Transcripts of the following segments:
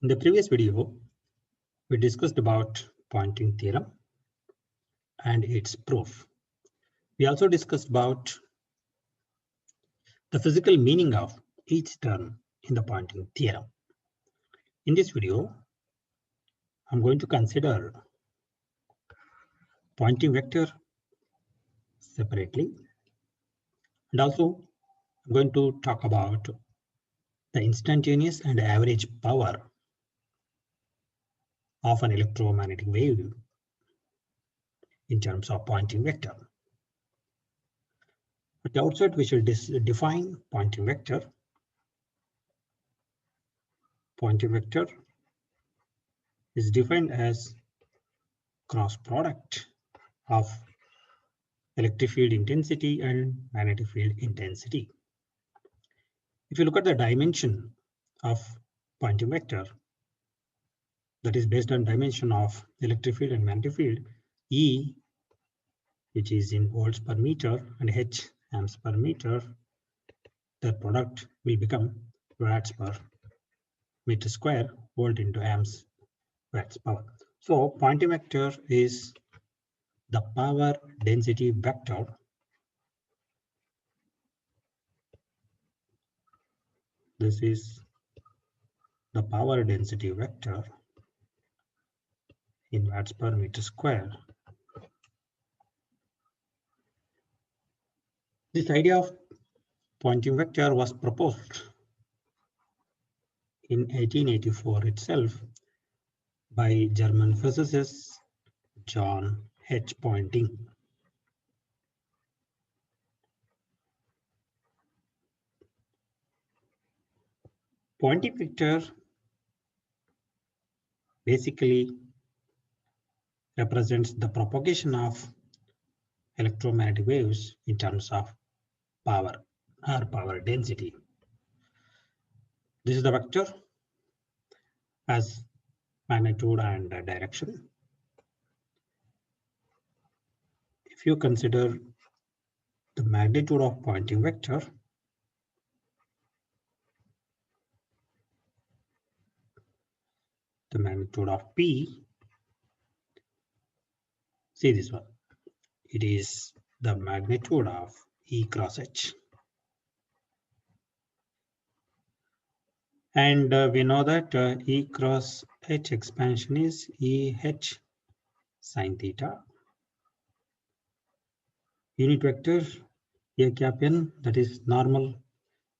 In the previous video, we discussed about Poynting theorem and its proof. We also discussed about the physical meaning of each term in the Poynting theorem. In this video, I'm going to consider Poynting vector separately, and also I'm going to talk about the instantaneous and average power of an electromagnetic wave in terms of Poynting vector. At the outset, we should define Poynting vector. Poynting vector is defined as cross product of electric field intensity and magnetic field intensity. If you look at the dimension of Poynting vector, that is based on dimension of electric field and magnetic field, E, which is in volts per meter, and H, amps per meter, the product will become watts per meter square, volt into amps, watts power. So Poynting vector is the power density vector this is the power density vector in watts per meter square. This idea of Poynting vector was proposed in 1884 itself by German physicist John H. Poynting. Poynting vector basically represents the propagation of electromagnetic waves in terms of power or power density. This is the vector as magnitude and direction. If you consider the magnitude of Poynting vector, the magnitude of P, see this one, it is the magnitude of E cross H. And we know that E cross H expansion is EH sine theta. Unit vector A cap n, that is normal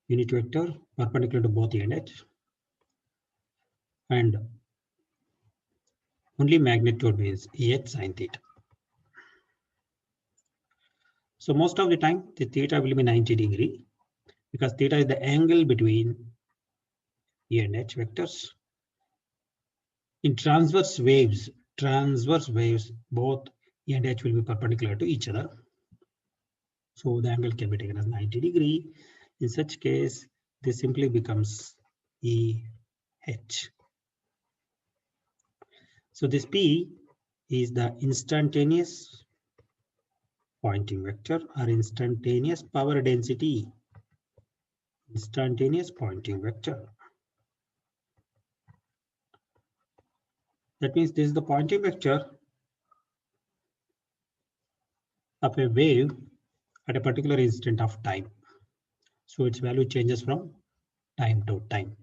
unit vector perpendicular to both E and H. And only magnitude means EH sine theta. So most of the time the theta will be 90 degree because theta is the angle between E and H vectors. In transverse waves, both E and H will be perpendicular to each other. So the angle can be taken as 90 degree. In such case, this simply becomes EH. So this P is the instantaneous Poynting vector or instantaneous power density. Instantaneous Poynting vector. That means this is the Poynting vector of a wave at a particular instant of time. So its value changes from time to time.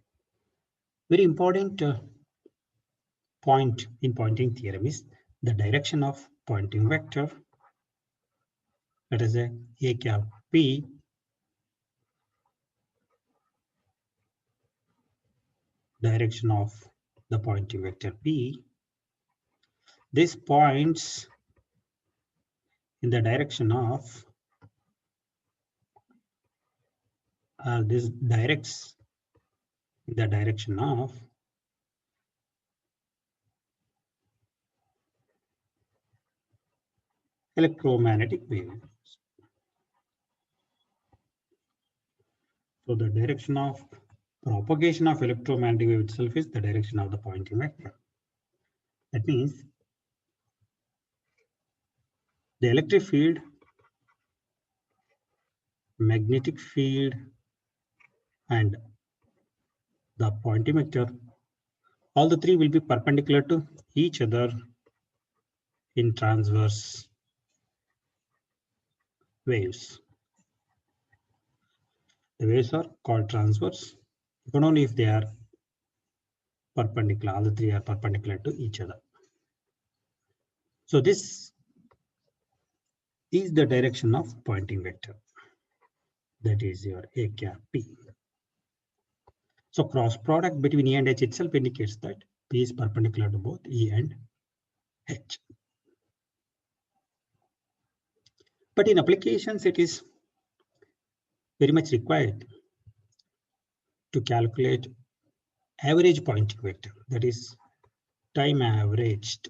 Very important point in Poynting theorem is the direction of Poynting vector. That is a cap P direction of the Poynting vector P. This points in the direction of this directs in the direction of electromagnetic waves. So the direction of propagation of electromagnetic wave itself is the direction of the Poynting vector. That means the electric field, magnetic field, and the Poynting vector All the three will be perpendicular to each other in transverse waves. The waves are called transverse, but only if they are perpendicular. All the three are perpendicular to each other. So this is the direction of Poynting vector. That is your A cap P. So cross product between E and H itself indicates that P is perpendicular to both E and H. But in applications, it is very much required to calculate average Poynting vector, that is time averaged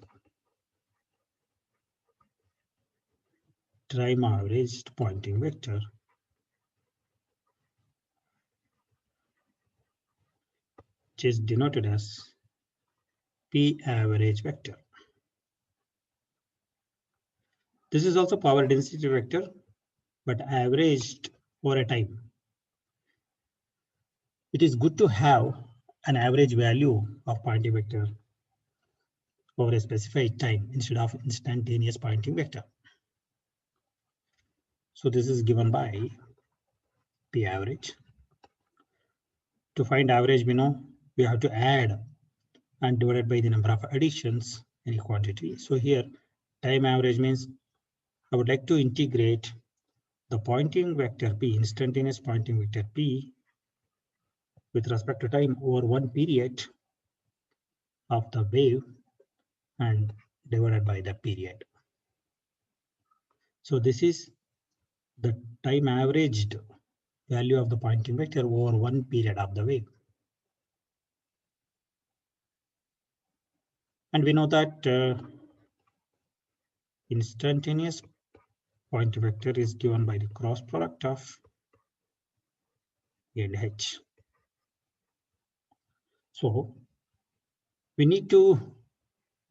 Poynting vector, which is denoted as P average vector. This is also power density vector, but averaged over a time. It is good to have an average value of Poynting vector over a specified time instead of instantaneous Poynting vector. So this is given by P average. To find average, we know we have to add and divide by the number of additions in a quantity. So here, time average means I would like to integrate the Poynting vector P, instantaneous Poynting vector P, with respect to time over one period of the wave and divided by the period. So this is the time averaged value of the Poynting vector over one period of the wave. And we know that instantaneous Poynting vector is given by the cross product of E and H. So we need to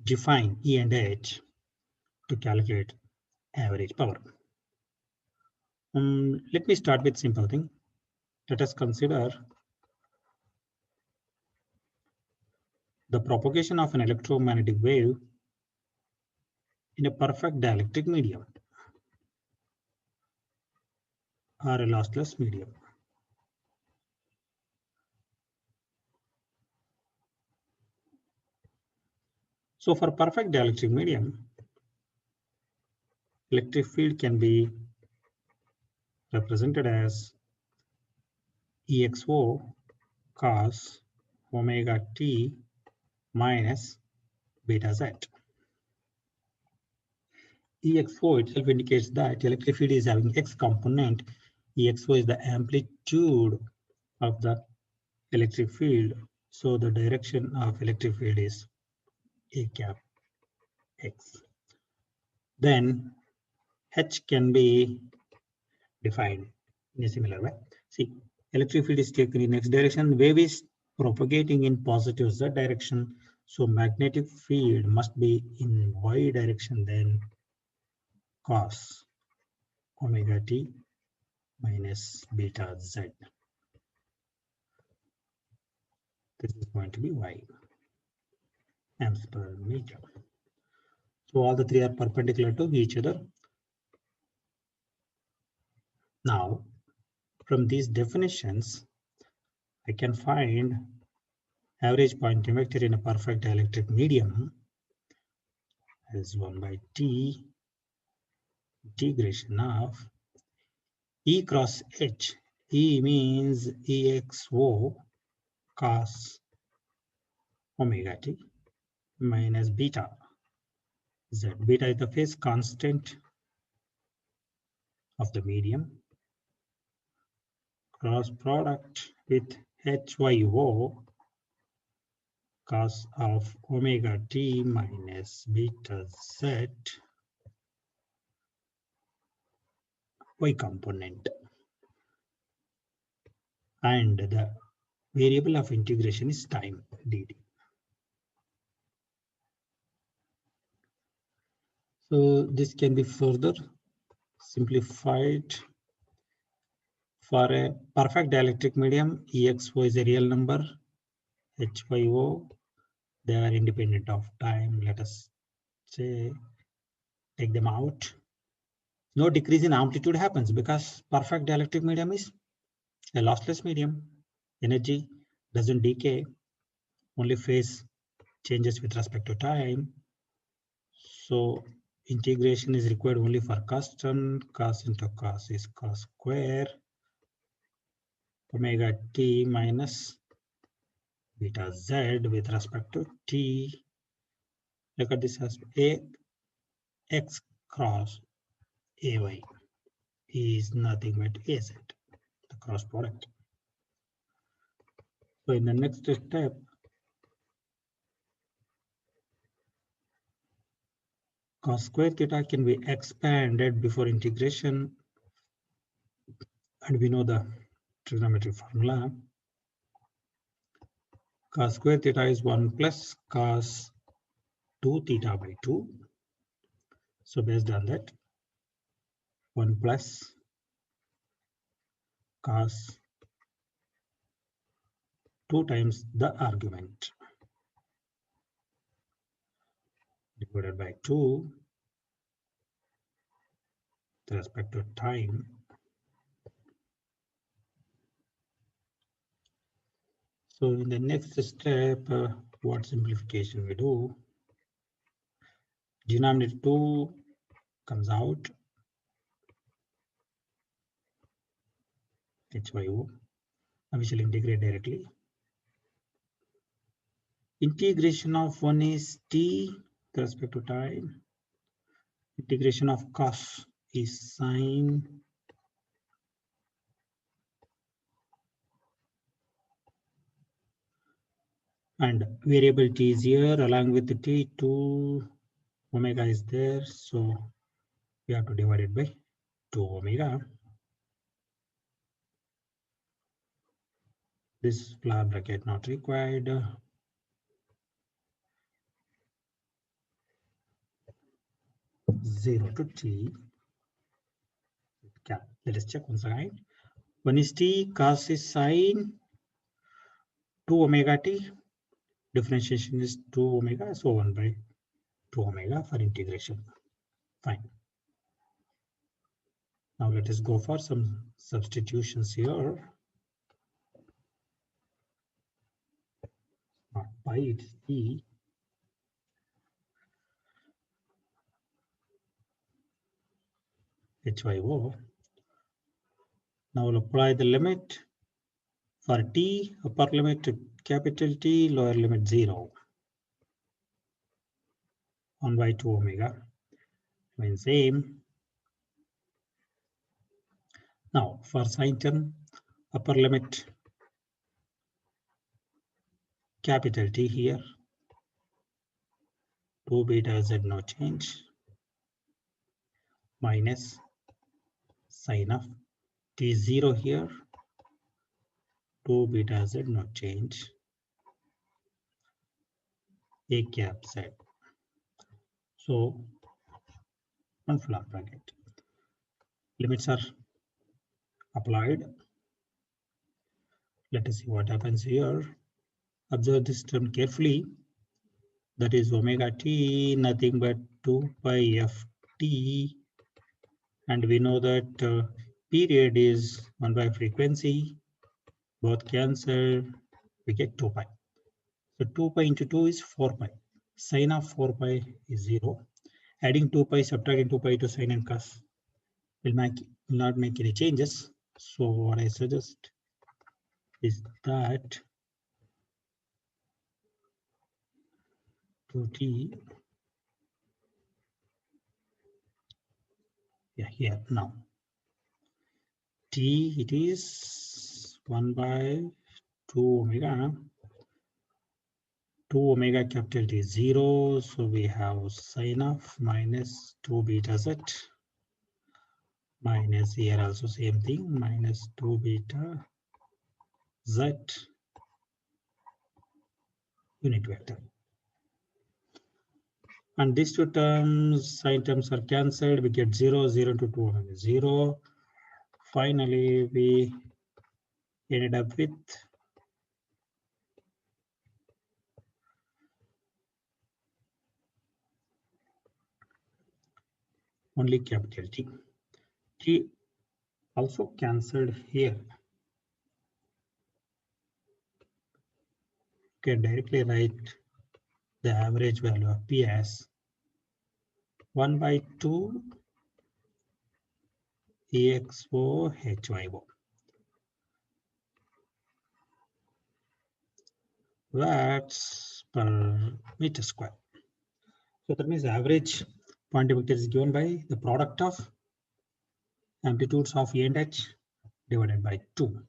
define E and H to calculate average power. Let me start with simple thing. Let us consider the propagation of an electromagnetic wave in a perfect dielectric medium or a lossless medium. So for perfect dielectric medium, electric field can be represented as EXO cos omega t minus beta z. EXO itself indicates that electric field is having X component. EXO is the amplitude of the electric field. So the direction of electric field is A cap X. Then H can be defined in a similar way. See, electric field is taken in X direction. Wave is propagating in positive Z direction. So magnetic field must be in Y direction, then cos omega t minus beta Z. This is going to be Y, amps per meter. So all the three are perpendicular to each other. Now, from these definitions, I can find average Poynting vector in a perfect dielectric medium as 1 by t integration of E cross H. E means EXO cos omega t minus beta Z. Beta is the phase constant of the medium. Cross product with HYO cos of omega t minus beta Z Y component. And the variable of integration is time dt. So this can be further simplified. For a perfect dielectric medium, EXO is a real number, HYO They are independent of time. Let us say take them out. No decrease in amplitude happens because perfect dielectric medium is a lossless medium. Energy doesn't decay, only phase changes with respect to time. So integration is required only for constant. Cos into cos is cos square omega t minus beta z with respect to t. Look at this as a x cross ay is nothing but az, the cross product. So in the next step, cos square theta can be expanded before integration, and we know the trigonometric formula. Cos square theta is 1 plus cos 2 theta by 2. So based on that, 1 plus cos 2 times the argument divided by 2 with respect to time. So in the next step, what simplification we do? Denominator 2 comes out, HYO. Now we shall integrate directly. Integration of 1 is t with respect to time. Integration of cos is sine. And variable t is here along with the t, 2 omega is there. So we have to divide it by 2 omega. This flower bracket not required. 0 to t. Yeah, let us check once again. 1 is t, cos is sine 2 omega t. Differentiation is 2 omega, so 1 by 2 omega for integration. Fine. Now let us go for some substitutions here. Not pi, it's e. HYO. Now we'll apply the limit for t, upper limit to capital T, lower limit 0. 1 by 2 omega means same. Now for sine term, upper limit capital T here, 2 beta z no change, minus sine of T0 here, 2 beta z no change, a cap z. So one flower bracket. Limits are applied. Let us see what happens here. Observe this term carefully. That is omega t, nothing but 2 pi f t. And we know that period is 1 by frequency. Both cancel, we get 2 pi. So 2 pi into 2 is 4 pi. Sine of 4 pi is 0. Adding 2 pi, subtracting 2 pi to sine and cos will not make any changes. So what I suggest is that 2t, yeah, here now. T, it is 1 by 2 omega. 2 omega capital T is 0. So we have sine of minus 2 beta z. Minus here also same thing, minus 2 beta z unit vector. And these two terms, sine terms are cancelled. We get 0, 0 to 2 omega 0. Finally, we ended up with only capital T. T also cancelled here. You can directly write the average value of P as 1 by 2 EXO HYO. Watts per meter square. So that means the average Poynting vector is given by the product of amplitudes of E and H divided by 2.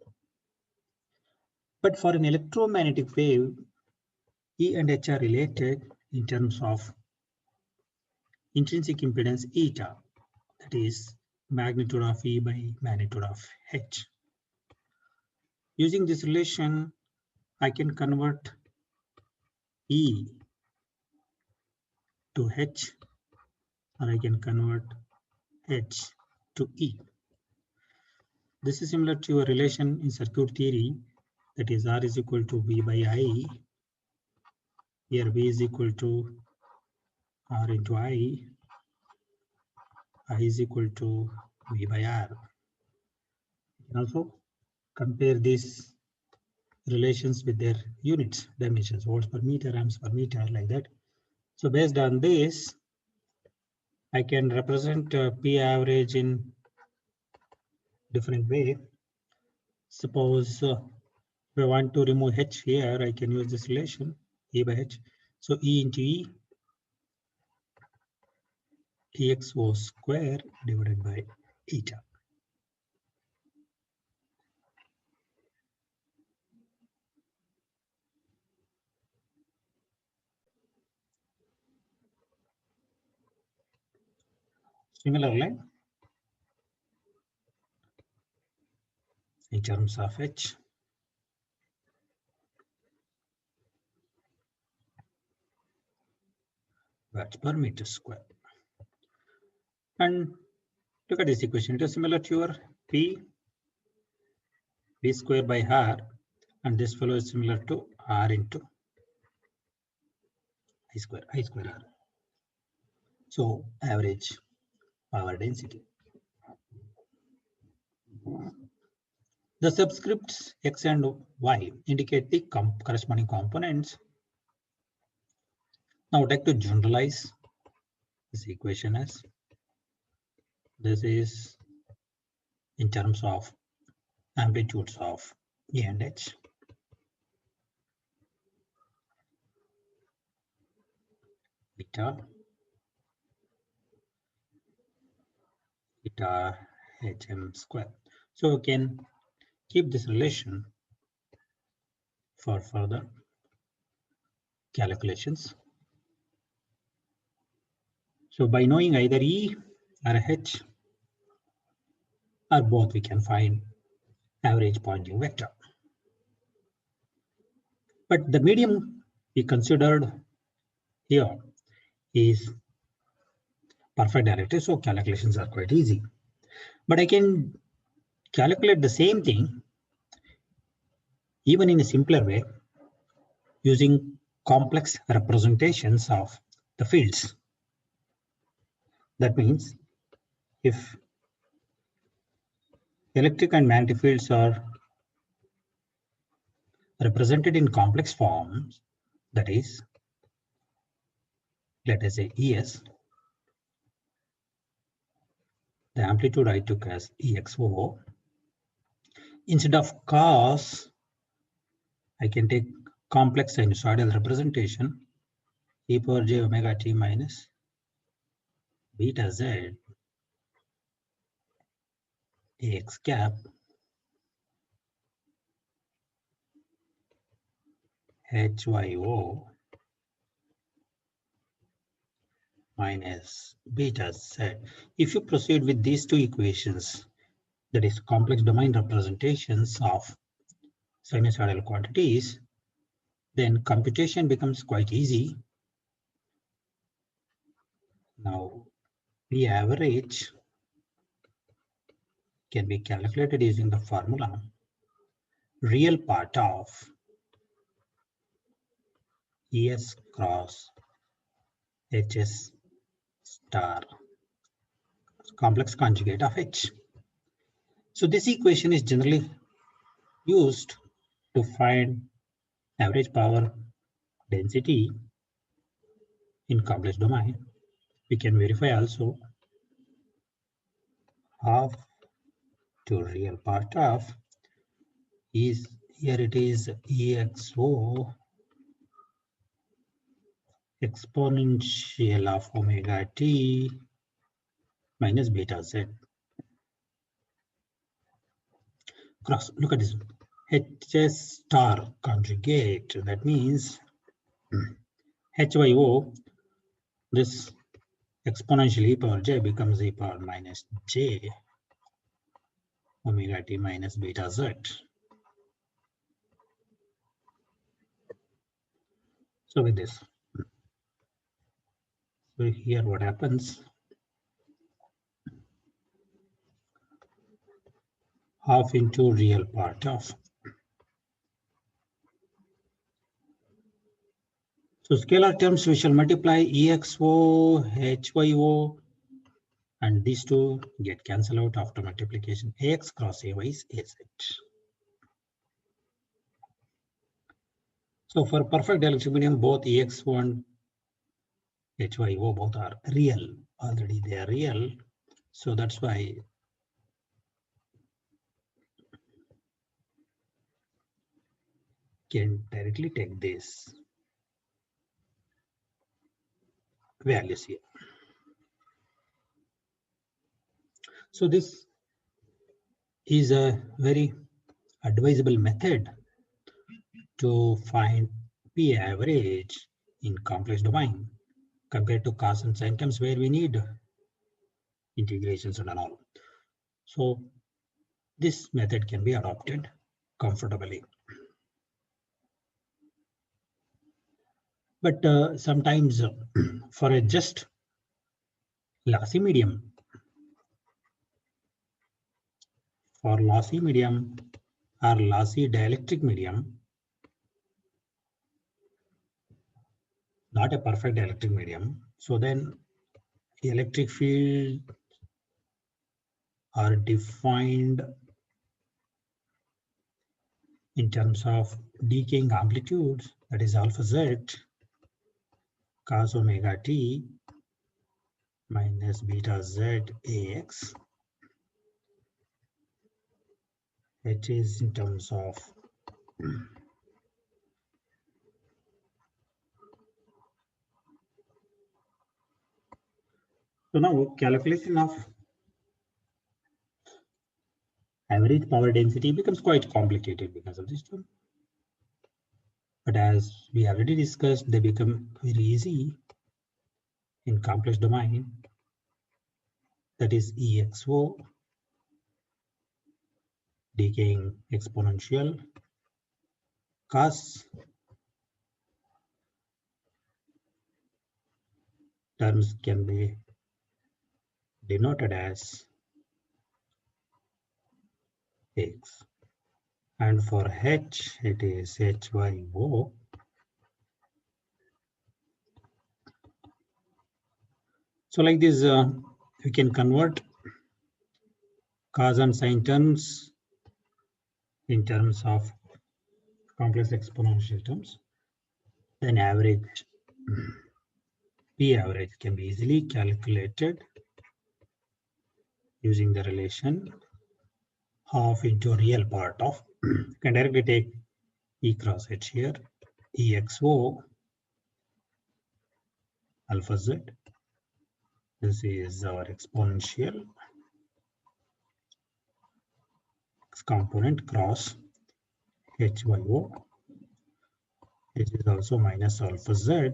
But for an electromagnetic wave, E and H are related in terms of intrinsic impedance eta, that is magnitude of E by magnitude of H. Using this relation, I can convert E to H, or I can convert H to E. This is similar to a relation in circuit theory, that is R is equal to V by I. Here V is equal to R into I is equal to V by R. You can also compare these relations with their units, dimensions, volts per meter, amps per meter, like that. So based on this, I can represent P average in different way. Suppose if I want to remove H here, I can use this relation E by H. So E into E, EXO square divided by eta. Similarly, in terms of H, watts per meter square. And look at this equation. It is similar to your P V square by R, and this fellow is similar to R into I square R. So average power density. The subscripts X and Y indicate the corresponding components. Now I would like to generalize this equation as this is in terms of amplitudes of E and H. Eta HM square. So we can keep this relation for further calculations. So by knowing either E or H or both, we can find average Poynting vector. But the medium we considered here is perfect dielectric, so calculations are quite easy. But I can calculate the same thing even in a simpler way using complex representations of the fields. That means if electric and magnetic fields are represented in complex forms, that is, let us say ES, the amplitude I took as EXO. Instead of cos, I can take complex sinusoidal representation, e power j omega t minus beta z ax cap hyo minus beta z. If you proceed with these two equations, that is complex domain representations of sinusoidal quantities, then computation becomes quite easy. Now, P average can be calculated using the formula real part of ES cross HS star complex conjugate of H. So this equation is generally used to find average power density in complex domain. We can verify also half to real part of is here it is EXO exponential of omega t minus beta z. Cross, look at this. HS star conjugate, that means HYO, this exponential e power j becomes e power minus j omega t minus beta z. So with this, so here what happens, half into real part of. So scalar terms we shall multiply EXO, HYO, and these two get cancelled out after multiplication. AX cross AY is AZ. So for perfect dielectric medium, both EXO and HYO both are real. Already they are real. So that's why can directly take this values here. So this is a very advisable method to find P average in complex domain compared to cos and sin terms where we need integrations and all. So this method can be adopted comfortably. But sometimes for a just lossy medium, or lossy dielectric medium, not a perfect dielectric medium, so then the electric field are defined in terms of decaying amplitudes, that is alpha z cos omega t minus beta z ax. It is in terms of so now calculation of average power density becomes quite complicated because of this term. But as we already discussed, they become very easy in complex domain, that is EXO decaying exponential cos terms can be denoted as X, and for H it is HYO. So like this we can convert cos and sin terms in terms of complex exponential terms. Then average P average can be easily calculated using the relation half into real part of, can directly take E cross H here, EXO alpha Z. This is our exponential X component cross HYO. It is also minus alpha Z,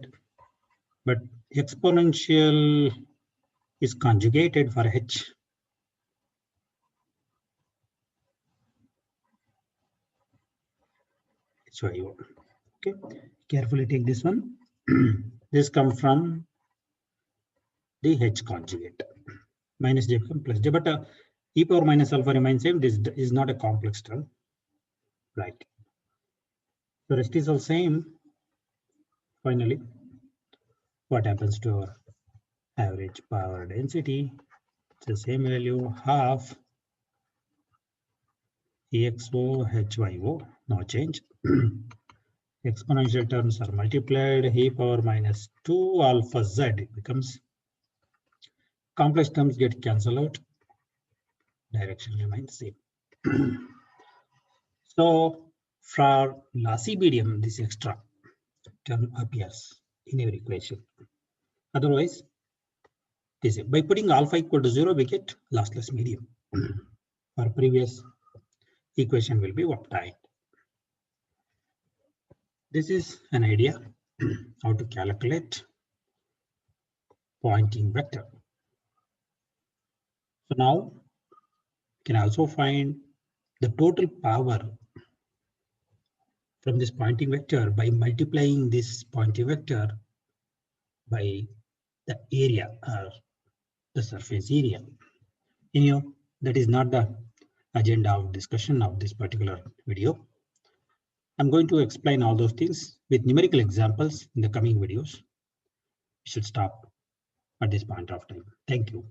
but exponential is conjugated for H. HYO. Okay, carefully take this one. This comes from the H conjugate. Minus J become plus J, but e power minus alpha remains same. This is not a complex term, right? The rest is all same. Finally, what happens to our average power density the same value half EXO HYO, no change. Exponential terms are multiplied, e power minus 2 alpha z becomes, complex terms get cancelled out, direction remains same. So for lossy medium, this extra term appears in every equation. Otherwise, by putting alpha equal to 0, we get lossless medium. Our previous equation will be obtained. This is an idea how to calculate Poynting vector. So now you can also find the total power from this Poynting vector by multiplying this Poynting vector by the area or the surface area. Anyhow, that is not the agenda of discussion of this particular video. I'm going to explain all those things with numerical examples in the coming videos. We should stop at this point of time. Thank you.